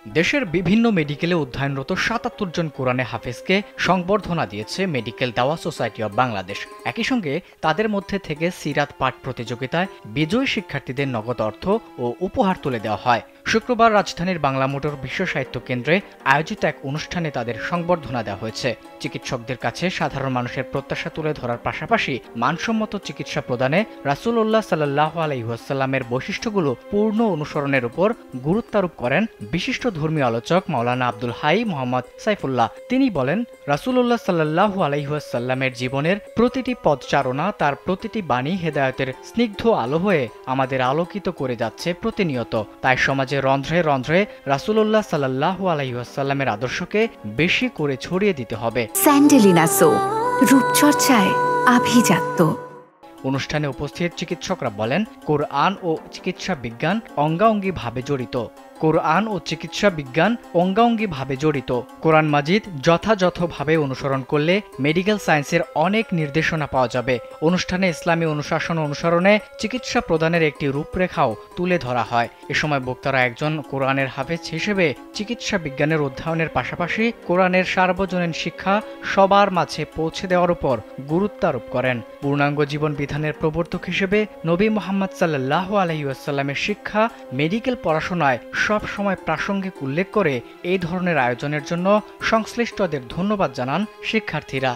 দেশের বিভিন্ন মেডিকেলে অধ্যয়নরত ৭৭ জন কোরআনে হাফেজকে সংবর্ধনা দিয়েছে মেডিকেল দাওয়া সোসাইটি অব বাংলাদেশ। একই সঙ্গে তাদের মধ্যে থেকে সিরাত পাঠ প্রতিযোগিতায় বিজয়ী শিক্ষার্থীদের নগদ অর্থ ও উপহার তুলে দেওয়া হয়। শুক্রবার রাজধানীর বাংলা মোটর বিশ্ব সাহিত্য কেন্দ্রে আয়োজিত এক অনুষ্ঠানে তাদের সংবর্ধনা দেওয়া হয়েছে। চিকিৎসকদের কাছে সাধারণ মানুষের প্রত্যাশা তুলে ধরার পাশাপাশি মানসম্মত চিকিৎসা প্রদানে রাসূলুল্লাহ সাল্লাল্লাহু আলাইহি ওয়াসাল্লামের বৈশিষ্ট্যগুলো পূর্ণ অনুসরণের উপর গুরুত্বারোপ করেন বিশিষ্ট ধর্মীয় আলোচক মাওলানা আব্দুল হাই মোহাম্মদ সাইফুল্লাহ। তিনি বলেন, রাসূলুল্লাহ সাল্লাল্লাহু আলাইহি ওয়াসাল্লামের জীবনের প্রতিটি পদচারণা, তার প্রতিটি বাণী হেদায়েতের স্নিগ্ধ আলো হয়ে আমাদের আলোকিত করে যাচ্ছে প্রতিনিয়ত। তাই সমাজে রন্ধ্রে রন্ধ্রে রাসূলুল্লাহ সাল্লাল্লাহু আলাইহি ওয়াসাল্লামের আদর্শকে বেশি করে ছড়িয়ে দিতে হবে। স্যান্ডেলিনা সো, রূপচর্চায় আভিজাত্য। অনুষ্ঠানে উপস্থিত চিকিৎসকরা বলেন, কোরআন ও চিকিৎসা বিজ্ঞান অঙ্গাঙ্গিভাবে জড়িত। কোরআন মাজিদ যথাযথভাবে অনুসরণ করলে মেডিকেল সায়েন্সের অনেক নির্দেশনা পাওয়া যাবে। অনুষ্ঠানে ইসলামী অনুশাসন অনুসরণে চিকিৎসা প্রদানের একটি রূপরেখাও তুলে ধরা হয়। এ সময় বক্তারা একজন কোরআনের হাফেজ হিসেবে চিকিৎসা বিজ্ঞানের অধ্যয়নের পাশাপাশি কোরআনের সার্বজনীন শিক্ষা সবার মাঝে পৌঁছে দেওয়ার উপর গুরুত্বারোপ করেন। পূর্ণাঙ্গ জীবন বিধানের প্রবর্তক হিসেবে নবী মুহাম্মদ সাল্লাল্লাহু আলাইহি ওয়াসাল্লামের শিক্ষা মেডিকেল পড়াশোনায় সব সময় প্রাসঙ্গিক উল্লেখ করে এই ধরনের আয়োজনের জন্য সংশ্লিষ্টদের ধন্যবাদ জানান শিক্ষার্থীরা।